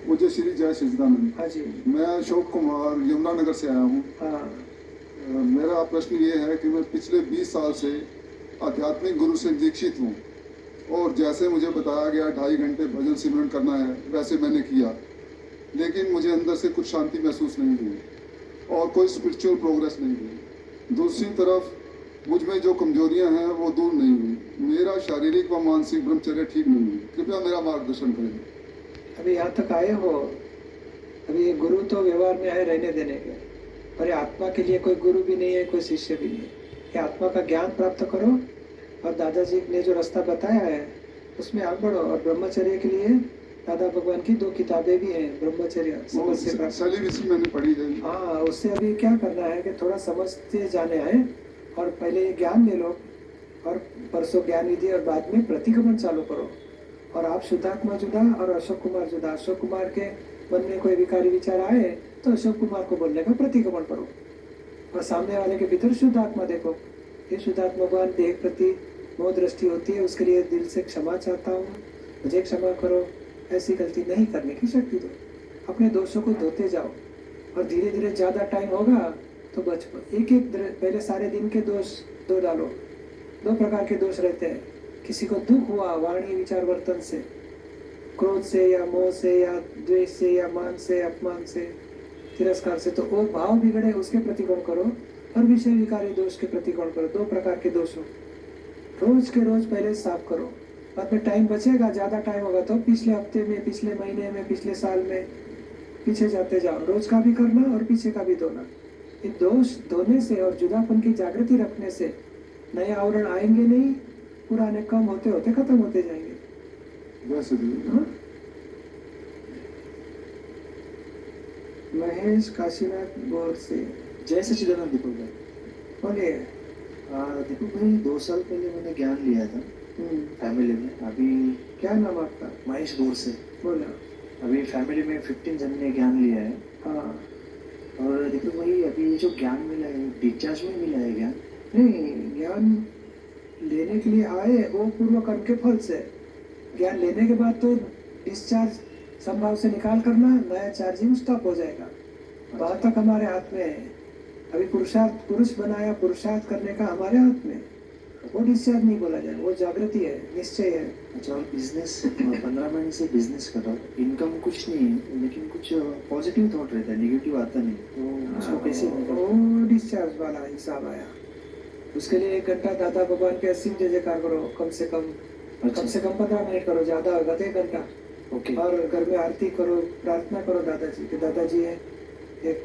मुझे श्री जय सच्चिदानंद। हाँ जी। मैं अशोक कुमार यमुनानगर से आया हूँ। हाँ। मेरा प्रश्न ये है कि मैं पिछले 20 साल से आध्यात्मिक गुरु से दीक्षित हूँ और जैसे मुझे बताया गया 2.5 घंटे भजन सिमरन करना है वैसे मैंने किया, लेकिन मुझे अंदर से कुछ शांति महसूस नहीं हुई और कोई स्पिरिचुअल प्रोग्रेस नहीं हुई। दूसरी तरफ मुझ में जो कमजोरियां हैं वो दूर नहीं हुई। मेरा शारीरिक व मानसिक ब्रह्मचर्य ठीक नहीं हुई। कृपया मेरा मार्गदर्शन करें। अभी यहाँ तक आए हो, अभी गुरु तो व्यवहार में है रहने देने के, पर आत्मा के लिए कोई गुरु भी नहीं है, कोई शिष्य भी नहीं है। ये आत्मा का ज्ञान प्राप्त करो और दादाजी ने जो रास्ता बताया है उसमें आग बढ़ो। और ब्रह्मचर्य के लिए दादा भगवान की 2 किताबें भी हैं, ब्रह्मचर्य समझ मैंने पढ़ी है। हाँ, उससे अभी क्या करना है कि थोड़ा समझते जाने आए और पहले ये ज्ञान ले लो और परसों ज्ञान विधि और बाद में प्रतिक्रमण चालू करो। और आप शुद्धात्मा जुदा और अशोक कुमार जुदा। अशोक कुमार के मन में कोई विकारी विचार आए तो अशोक कुमार को बोलने का प्रतिक्रमण करो और सामने वाले के भीतर शुद्धात्मा देखो। ये शुद्धात्मा भगवान देह प्रति मोह दृष्टि होती है, उसके लिए दिल से क्षमा चाहता हूँ, मुझे क्षमा करो, ऐसी गलती नहीं करने की शक्ति दो। अपने दोषों को धोते जाओ और धीरे धीरे ज़्यादा टाइम होगा तो बच एक पहले सारे दिन के दोष दो डालो। 2 प्रकार के दोष रहते हैं। किसी को दुख हुआ वाणी विचार वर्तन से, क्रोध से या मोह से या द्वेष से या मान से अपमान से तिरस्कार से, तो वो भाव बिगड़े उसके प्रतिकोण करो और विषय विकारी दोष के प्रतिकोण करो। 2 प्रकार के दोष हो, रोज के रोज पहले साफ करो। बाद में टाइम बचेगा, ज़्यादा टाइम होगा तो पिछले हफ्ते में, पिछले महीने में, पिछले साल में पीछे जाते जाओ। रोज का भी करना और पीछे का भी धोना। ये दोष धोने से और जुदापन की जागृति रखने से नए आवरण आएंगे नहीं, पुराने कम होते होते खत्म होते जाएंगे। वैसे भी महेश काशीनाथ बोर से। जय सच्चिदानंद दीपक भाई। बोलिए। दीपक भाई 2 साल पहले मैंने ज्ञान लिया था फैमिली में। अभी क्या नाम आपका? महेश बोर से। बोला। अभी फैमिली में 15 जन ने ज्ञान लिया है। हाँ। और दीपक भाई अभी ये जो ज्ञान मिला है डिस्चार्ज में मिला है ज्ञान? नहीं, ज्ञान लेने के लिए आए वो पूर्व कर्म के फल से। ज्ञान लेने के बाद तो डिस्चार्ज संभाव से निकाल करना, नया चार्जिंग स्टॉप हो जाएगा। वहाँ तक हमारे हाथ में है। अभी पुरुषार्थ पुरुष बनाया, पुरुषार्थ करने का हमारे हाथ में। वो डिस्चार्ज नहीं बोला जाए, वो जागृति है, निश्चय है। अच्छा, और बिजनेस 15 महीने से बिजनेस कर रहा हूँ, इनकम कुछ नहीं है लेकिन कुछ पॉजिटिव थॉट रहता है, नेगेटिव आता नहीं, तो उसको कैसे? वो डिस्चार्ज वाला हिसाब आया। उसके लिए 1 घंटा दादा भगवान के असीम जय जयकार करो, कम से कम 15 मिनट करो, ज़्यादा होगा तो 1 घंटा। ओके। और घर में आरती करो, प्रार्थना करो दादाजी कि दादाजी है एक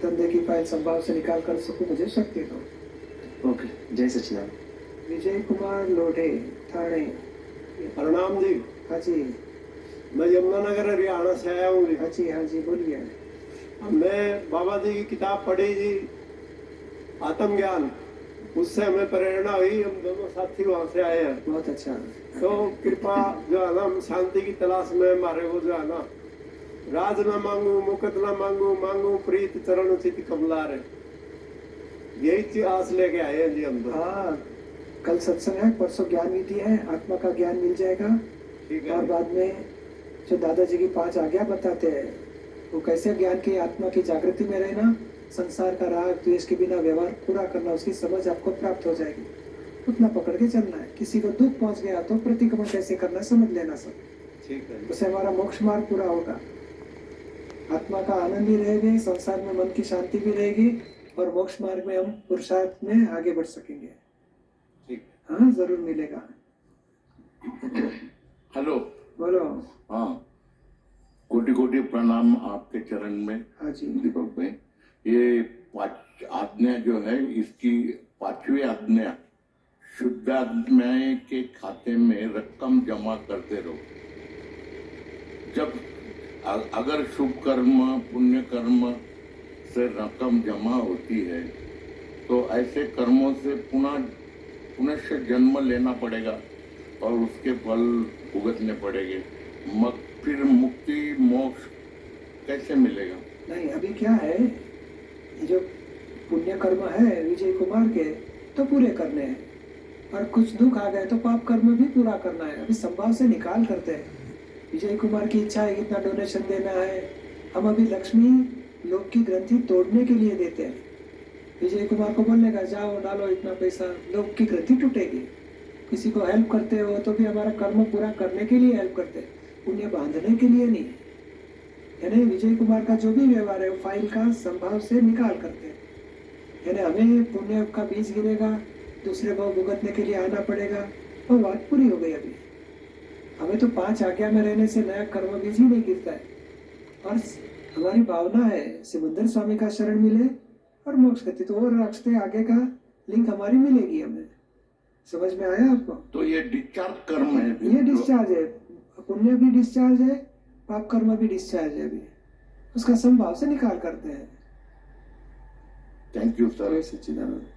धंधे की फाइल संभाव से निकाल कर सकूं, मुझे शक्ति दो। ओके, जय सच्चिदानंद। विजय कुमार लोढ़े, थाने। प्रणाम जी। हाँ जी। मैं यमुनानगर हरियाणा से आया हूँ। हाँ जी, हाँ जी, बोलिए। मैं बाबा जी की किताब पढ़ी जी, आत्मज्ञान, उससे हमें प्रेरणा हुई। हम दोनों साथी वहाँ से आए हैं। बहुत अच्छा। तो कृपा जो है ना, हम शांति की तलाश में हमारे वो जो है ना, राज न मांगू मुकुट न मांगू, मांगू प्रीत चरण चित कमलार, यही चीज आस लेके आए हैं जी हम तो। हाँ, कल सत्संग है, परसों ज्ञान विधि है, आत्मा का ज्ञान मिल जाएगा। ठीक है। और बाद में जो दादाजी की 5 आज्ञा बताते हैं, वो कैसे ज्ञान की आत्मा की जागृति में रहना, संसार का राग द्वेष के बिना व्यवहार पूरा करना, उसकी समझ आपको प्राप्त हो जाएगी। उतना पकड़ के चलना है। किसी को दुख पहुंच गया तो प्रतिक्रमण कैसे करना समझ लेना सब। ठीक है। उससे हमारा मोक्ष मार्ग पूरा होगा, आत्मा का आनंद भी रहेगी, संसार में मन की शांति भी रहेगी और मोक्ष मार्ग में हम पुरुषार्थ में आगे बढ़ सकेंगे। ठीक। हाँ, जरूर मिलेगा। हेलो। बोलो। हाँ, कोटि कोटि प्रणाम आपके चरण में। हाँ जी। दीपक भाई, ये 5 आज्ञा जो है, इसकी 5वीं आज्ञा, शुद्ध आत्मा के खाते में रकम जमा करते रहो। जब अगर शुभ कर्म पुण्य कर्म से रकम जमा होती है तो ऐसे कर्मों से पुनः से जन्म लेना पड़ेगा और उसके फल भुगतने पड़ेंगे। फिर मुक्ति मोक्ष कैसे मिलेगा? नहीं, अभी क्या है, जो पुण्य कर्म है विजय कुमार के तो पूरे करने हैं और कुछ दुख आ गए तो पाप कर्म भी पूरा करना है। अभी संभाव से निकाल करते हैं। विजय कुमार की इच्छा है कितना डोनेशन देना है। हम अभी लक्ष्मी लोग की ग्रंथि तोड़ने के लिए देते हैं। विजय कुमार को बोलने का जाओ डालो इतना पैसा, लोग की ग्रंथि टूटेगी। किसी को हेल्प करते हो तो भी हमारा कर्म पूरा करने के लिए हेल्प करते हैं, पुण्य बांधने के लिए नहीं। यानी विजय कुमार का जो भी व्यवहार है वो फाइल का संभाव से निकाल करते हैं। यानी हमें पुण्य का बीज गिरेगा, दूसरे को भुगतने के लिए आना पड़ेगा, वो बात पूरी हो गई। अभी हमें तो 5 आज्ञा में रहने से नया कर्म बीज ही नहीं गिरता है। और हमारी भावना है सिमंदर स्वामी का शरण मिले और मोक्ष गति, तो और रास्ते आगे का लिंक हमारी मिलेगी हमें। समझ में आया आपको? तो ये डिस्चार्ज कर्म है, ये डिस्चार्ज है, पुण्य भी डिस्चार्ज है, पाप कर्म भी डिस्चार्ज है। अभी उसका संभाव से निकाल करते हैं। Thank you sir. सच्चिदानंद।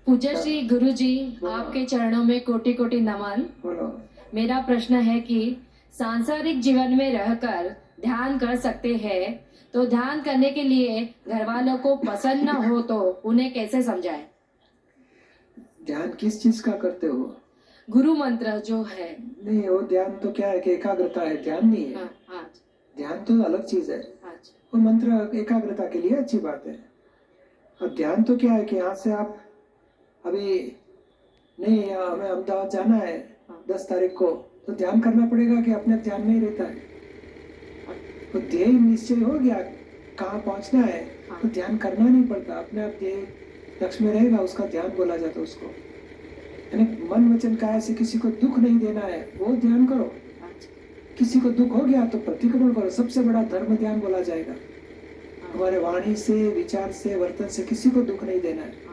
पूज्य श्री गुरु जी, आपके चरणों में कोटि कोटि नमन। बोलो। मेरा प्रश्न है कि सांसारिक जीवन में रहकर ध्यान कर सकते हैं, तो ध्यान करने के लिए घर वालों को पसंद न हो तो उन्हें कैसे समझाएं? ध्यान किस चीज का करते हो? गुरु मंत्र जो है। नहीं, वो ध्यान तो क्या है कि एकाग्रता है, ध्यान नहीं है। हाँ, हाँ, ध्यान तो अलग चीज है। हाँ, वो मंत्र एकाग्रता के लिए अच्छी बात है। और ध्यान तो क्या है कि यहाँ से आप अभी नहीं, हमें अहमदाबाद जाना है 10 तारीख को, तो ध्यान करना पड़ेगा कि अपने ध्यान नहीं रहता है। तो ध्येय निश्चय हो गया कहाँ पहुंचना है, तो ध्यान करना नहीं पड़ता, अपने आप ध्येय लक्ष्य में रहेगा, उसका ध्यान बोला जाता है उसको। यानी मन वचन काया से किसी को दुख नहीं देना है, वो ध्यान करो। किसी को दुख हो गया तो प्रतिक्रमण करो, सबसे बड़ा धर्म ध्यान बोला जाएगा। हमारे वाणी से, विचार से, वर्तन से किसी को दुख नहीं देना है।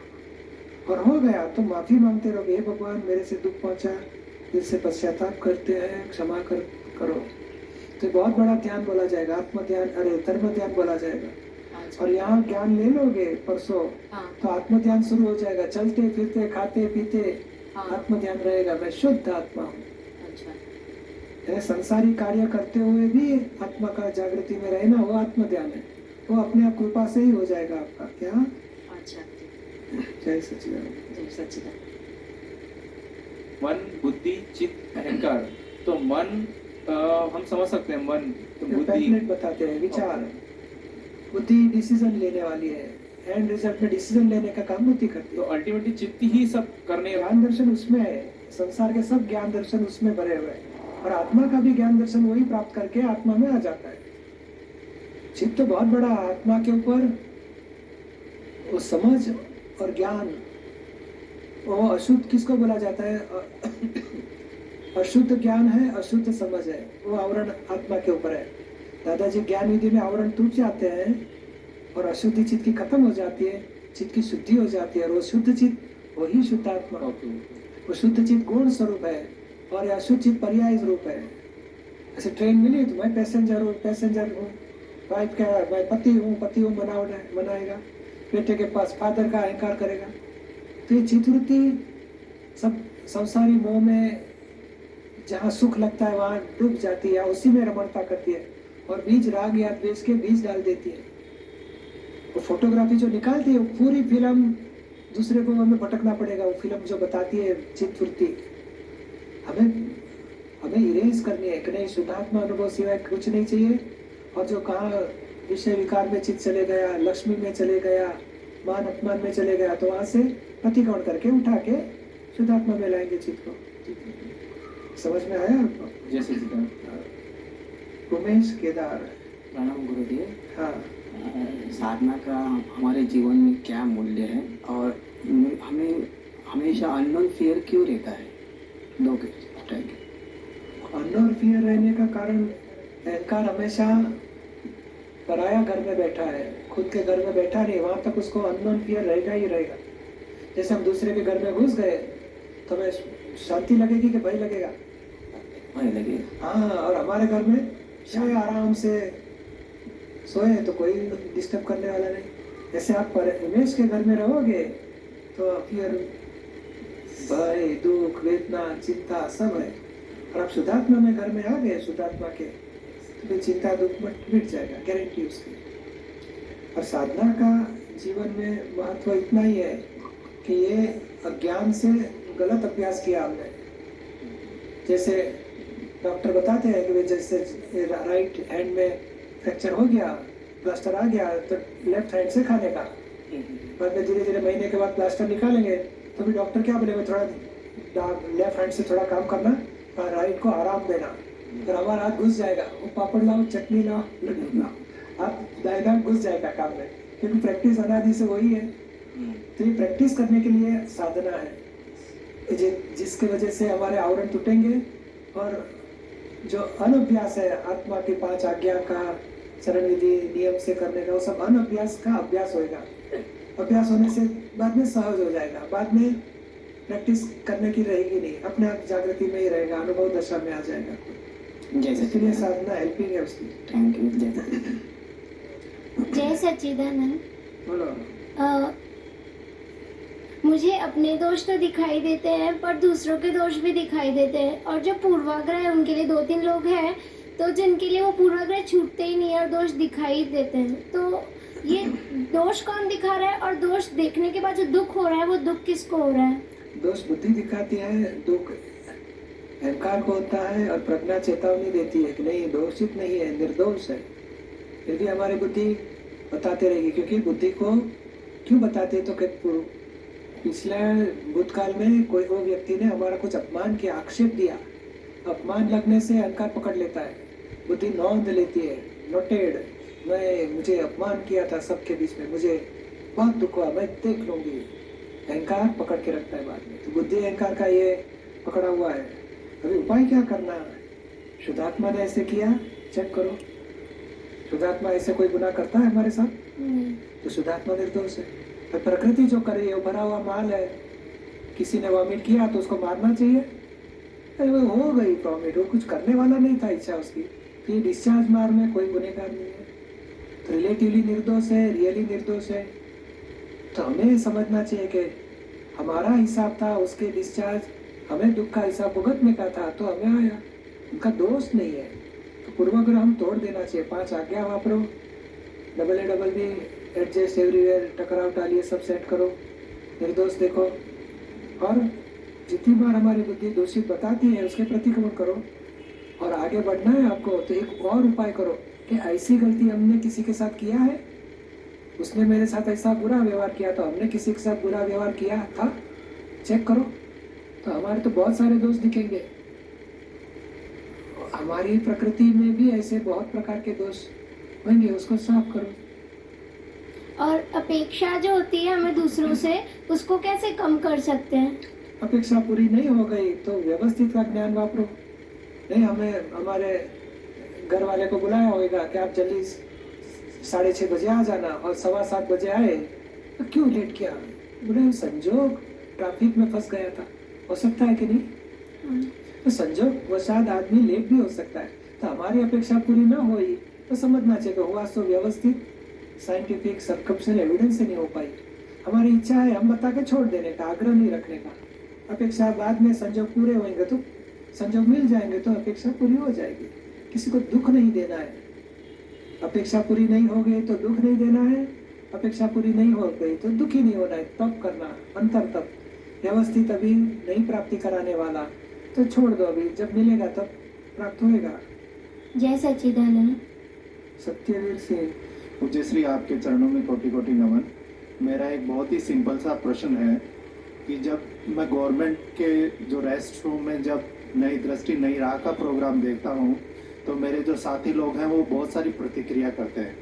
और हो गया तो माफी मांगते रहो, हे भगवान मेरे से दुख पहुंचा, दिल से पश्चाताप करते हैं, क्षमा करो। तो बहुत बड़ा ध्यान बोला जाएगा, आत्म ध्यान, अरे धर्म ध्यान बोला जाएगा। और यहाँ ज्ञान ले लोगे परसों, तो आत्म ध्यान शुरू हो जाएगा। चलते फिरते खाते पीते आत्म ध्यान रहेगा, मैं शुद्ध आत्मा हूँ। संसारी कार्य करते हुए भी आत्मा का जागृति में रहना, वो आत्म ध्यान है। वो अपने आप कृपा से ही हो जाएगा आपका। क्या? जय सच्चिदानंद। जय सच्चिदानंद। मन, बुद्धि, चित्त, अहंकार। तो मन हम समझ सकते हैं, मन तो बुद्धि पैम्फलेट बताते हैं, विचार। बुद्धि डिसीजन लेने वाली है, एंड रिजल्ट में डिसीजन लेने का काम बुद्धि करती तो है। अल्टीमेटली चित्त ही सब करने। ज्ञान दर्शन उसमें है, संसार के सब ज्ञान दर्शन उसमें भरे हुए हैं। और आत्मा का भी ज्ञान दर्शन वही प्राप्त करके आत्मा में आ जाता है। चित्त तो बहुत बड़ा, आत्मा के ऊपर वो समझ और ज्ञान, वो अशुद्ध किसको बोला जाता है? अशुद्ध ज्ञान है, अशुद्ध समझ है, वो आवरण आत्मा के ऊपर है। दादाजी ज्ञान विधि में आवरण टूट जाते हैं और अशुद्धि चित्त की खत्म हो जाती है, चित्त की शुद्धि हो जाती है। और वो शुद्ध चित्त वही शुद्ध आत्मा। वो शुद्ध चित्त गुण स्वरूप है और अशुद्ध चित्त पर्याय रूप है। ऐसे ट्रेन मिली तो मैं पैसेंजर हूँ, वाइफ कह रहा है मैं पति हूँ बनाएगा, बेटे के पास फादर का अहंकार करेगा। तो ये चित्तवृत्ति सब संसारी मोह में जहाँ सुख लगता है वहाँ डूब जाती है, उसी में रमणता करती है और बीज राग या द्वेष के बीज डाल देती है। वो फोटोग्राफी जो निकालती है, वो पूरी फिल्म दूसरे को हमें भटकना पड़ेगा। वो फिल्म जो बताती है चित्तवृत्ति, हमें इरेज करनी है कि नहीं, शुद्धात्मा अनुभव सिवाय कुछ नहीं चाहिए। और जो कहाँ विषय विकार में चित्त चले गया, लक्ष्मी में चले गया, मान अपमान में चले गया, तो वहां से प्रतिक्रमण करके उठा के शुद्धात्मा में लाएंगे चित्त को। समझ में आया आपको? जैसे उमेश केदार। प्रणाम गुरुदेव। हाँ, साधना का हमारे जीवन में क्या मूल्य है और हमें हमेशा अननोन फियर क्यों रहता है? लोग अननोन फियर रहने का कारण अहंकार हमेशा पराया घर में बैठा है, खुद के घर में बैठा नहीं। वहां तक उसको अननोन फियर रहेगा ही रहेगा। जैसे हम दूसरे के घर में घुस गए तो हमें शांति लगेगी कि भय लगेगा? भय लगेगा। हाँ, और हमारे घर में चाहे आराम से सोए तो कोई डिस्टर्ब करने वाला नहीं। जैसे आप उमेश के घर में रहोगे तो फिर भय, दुख, वेदना, चिंता सब है। और आप शुद्धात्मा में घर में आ गए, शुद्धात्मा के, तो फिर चिंता दुख मिट जाएगा, गारंटी उसकी। और साधना का जीवन में महत्व इतना ही है कि ये अज्ञान से गलत अभ्यास किया हमने। जैसे डॉक्टर बताते हैं कि वे जैसे राइट हैंड में फ्रैक्चर हो गया, प्लास्टर आ गया, तो लेफ्ट हैंड से खाने का, बाद में धीरे धीरे महीने के बाद प्लास्टर निकालेंगे तो भी डॉक्टर क्या बोलेंगे, थोड़ा लेफ्ट हैंड से थोड़ा काम करना और राइट को आराम देना। फिर हमारा हाथ घुस जाएगा, वो पापड़ लाओ, चटनी लाओ, हाथ दाएं घुस जाएगा काम में, क्योंकि प्रैक्टिस अनादि से वही है। तो ये प्रैक्टिस करने के लिए साधना है, जिसके वजह से हमारे आवरण टूटेंगे और जो अनअभ्यास है आत्मा की 5 आज्ञा का चरण विधि नियम से करने का, वो सब अनअभ्यास का अभ्यास होएगा। अभ्यास होने से बाद में सहज हो जाएगा, बाद में प्रैक्टिस करने की रहेगी नहीं, अपने आप जागृति में ही रहेगा, अनुभव दशा में आ जाएगा। जैसे इसलिए साधना हेल्पिंग है उसकी। Thank you. जय सच्चिदानंद। बोलो। मुझे अपने दोष तो दिखाई देते हैं पर दूसरों के दोष भी दिखाई देते हैं, और जो पूर्वाग्रह है उनके लिए 2-3 लोग हैं तो जिनके लिए वो पूर्वाग्रह छूटते ही नहीं है और दोष दिखाई देते हैं। तो ये दोष कौन दिखा रहा है, और दोष देखने के बाद जो दुख हो रहा है वो दुख किसको हो रहा है? दोष बुद्धि दिखाती है, दुख अहंकार को होता है, और प्रज्ञा चेतावनी देती है कि नहीं दोषित नहीं है, निर्दोष है। फिर भी हमारी बुद्धि बताते रहेगी, क्योंकि बुद्धि को क्यों बताते हैं, तो पिछले भूतकाल में कोई वो व्यक्ति ने हमारा कुछ अपमान किया, आक्षेप दिया, अपमान लगने से अहंकार पकड़ लेता है, बुद्धि नोंद लेती है, नोटेड, मुझे अपमान किया था सबके बीच में, मुझे बहुत दुख हुआ, मैं देख लूंगी, अहंकार पकड़ के रखता है बाद में। तो बुद्धि अहंकार का ये पकड़ा हुआ है। अभी उपाय क्या करना है? शुद्धात्मा ने ऐसे किया, चेक करो, शुद्धात्मा ऐसे कोई गुनाह करता है हमारे साथ? तो शुद्धात्मा निर्दोष है। तो प्रकृति जो कर रही है वो भरा हुआ माल है, किसी ने वॉमिट किया तो उसको मारना चाहिए? अरे वो हो गई वॉमिट, वो कुछ करने वाला नहीं था, इच्छा उसकी, तो ये डिस्चार्ज मारने कोई गुनहगार नहीं है, तो रिलेटिवली निर्दोष है, रियली निर्दोष है। तो हमें समझना चाहिए कि हमारा हिसाब था, उसके डिस्चार्ज, हमें दुख का हिसाब भुगतने का था, तो हमें आया, उनका दोष नहीं है। तो पूर्वाग्रह हम तोड़ देना चाहिए, 5 आज्ञा वापरो, डबल एडजस्ट एवरीवेयर, टकराव टालिए, सब सेट करो, निर्दोष देखो, और जितनी बार हमारी बुद्धि दोषित बताती है उसके प्रतिक्रमण करो, और आगे बढ़ना है आपको तो एक और उपाय करो कि ऐसी गलती हमने किसी के साथ किया है, उसने मेरे साथ ऐसा बुरा व्यवहार किया, तो हमने किसी के साथ बुरा व्यवहार किया था, चेक करो, तो हमारे तो बहुत सारे दोष दिखेंगे। हमारी प्रकृति में भी ऐसे बहुत प्रकार के दोष होंगे, उसको साफ करो। और अपेक्षा जो होती है हमें दूसरों से, उसको कैसे कम कर सकते हैं? अपेक्षा पूरी नहीं हो गई तो व्यवस्थित का ज्ञान वापरो। नहीं, हमें हमारे घर वाले को बुलाया होगा कि आप जल्दी 6:30 बजे आ जाना, और 7:15 बजे आए, तो क्यों लेट किया? बोले संजोग, ट्रैफिक में फंस गया था, हो सकता है कि नहीं? तो संजोग वशात आदमी लेट भी हो सकता है, तो हमारी अपेक्षा पूरी ना हुई तो समझना चाहिए हुआ तो व्यवस्थित साइंटिफिक सर्कमस्टेंशियल एविडेंस से नहीं हो पाई। हमारी इच्छा है हम बता के छोड़ देने का, आग्रह नहीं रखने का। अपेक्षा बाद में संजोग पूरे होंगे तो संजोग मिल जाएंगे तो अपेक्षा पूरी हो जाएगी। किसी को दुख नहीं देना है, अपेक्षा पूरी नहीं हो गई तो दुख नहीं देना है, अपेक्षा पूरी नहीं हो गई तो दुखी नहीं होना है, तप करना, अंतर तप, व्यवस्थित अभी नहीं प्राप्ति कराने वाला तो छोड़ दो, अभी जब मिलेगा तब प्राप्त होएगा। जय सच्चिदानंद। सत्यवीर सिंह। पूज्य श्री आपके चरणों में कोटि कोटि नमन। मेरा एक बहुत ही सिंपल सा प्रश्न है कि जब मैं गवर्नमेंट के जो रेस्ट रूम में जब नई दृष्टि नई राह का प्रोग्राम देखता हूँ तो मेरे जो साथी लोग हैं वो बहुत सारी प्रतिक्रिया करते हैं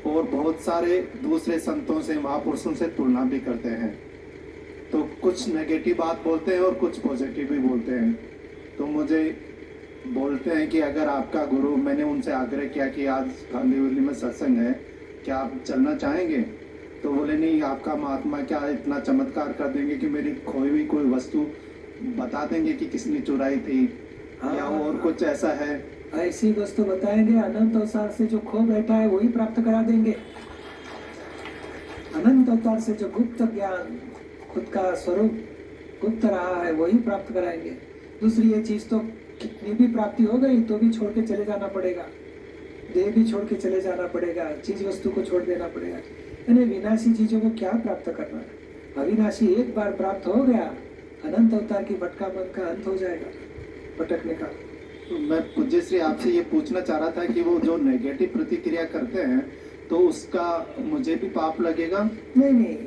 और बहुत सारे दूसरे संतों से महापुरुषों से तुलना भी करते हैं। तो कुछ नेगेटिव बात बोलते हैं और कुछ पॉजिटिव भी बोलते हैं। तो मुझे बोलते हैं कि अगर आपका गुरु, मैंने उनसे आग्रह किया कि आज गांधीवली में सत्संग है, क्या आप चलना चाहेंगे? तो बोले नहीं, आपका महात्मा क्या इतना चमत्कार कर देंगे कि मेरी खोई हुई कोई वस्तु बता देंगे कि किसने चुराई थी, या और कुछ ऐसा है? ऐसी वस्तु बताएंगे, अनंत अवतार से जो खो बैठा है वही प्राप्त करा देंगे। अनंत अवतार से जो गुप्त ज्ञान, खुद का स्वरूप गुप्त रहा है वही प्राप्त कराएंगे। दूसरी ये चीज तो कितनी भी प्राप्ति हो गई तो भी छोड़ के चले जाना पड़ेगा, देह भी छोड़ के चले जाना पड़ेगा, चीज वस्तु को छोड़ देना पड़ेगा। यानी विनाशी चीजों को क्या प्राप्त करना है? अविनाशी एक बार प्राप्त हो गया, अनंत अवतार की भटका मन का अंत हो जाएगा। भटकने का। तो मैं पूज्य श्री आपसे ये पूछना चाह रहा था कि वो जो नेगेटिव प्रतिक्रिया करते हैं तो उसका मुझे भी पाप लगेगा? नहीं,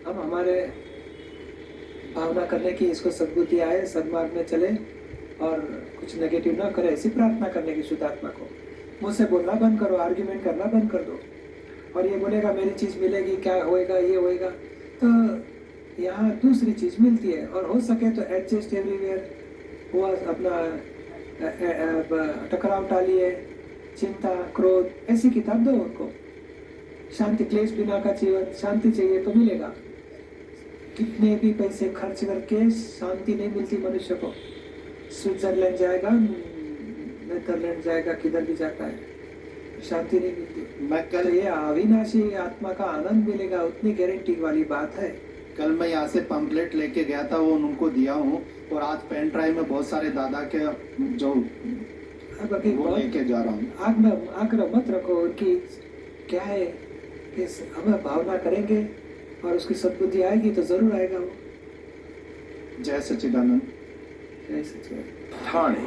हम हमारे भावना करने की इसको सद्बुद्धि आए, सद्मार्ग में चले और कुछ नेगेटिव ना करे, ऐसी प्रार्थना करने की शुद्धात्मा को। मुझसे बोलना बंद करो, आर्ग्यूमेंट करना बंद कर दो। और ये बोलेगा मेरी चीज़ मिलेगी, क्या होएगा, ये होएगा, तो यहाँ दूसरी चीज़ मिलती है। और हो सके तो एडजस्ट एवरीवेयर, वो अपना टकराव टालिए, चिंता, क्रोध, ऐसी किताब दो उनको। शांति, क्लेश बिना का जीवन, शांति चाहिए तो मिलेगा। कितने भी पैसे खर्च करके शांति नहीं मिलती मनुष्य को। स्विट्जरलैंड जाएगा, नेदरलैंड जाएगा, किधर भी जाता है, शांति नहीं मिलती। मैं तो कल ये अविनाशी आत्मा का आनंद मिलेगा, उतनी गारंटी वाली बात है। कल मैं यहाँ से पंपलेट लेके गया था, वो उनको दिया हूँ। और आज पेन ड्राइव में बहुत सारे दादा के जो अब अभी वो बहुत लेके जा रहा हूँ। आग्रह मत रखो उनकी, क्या है कि हम भावना करेंगे और उसकी सद्बुद्धि आएगी तो जरूर आएगा वो। जय सच्चिदानंद। जय सच्चिदानंद। ठाणे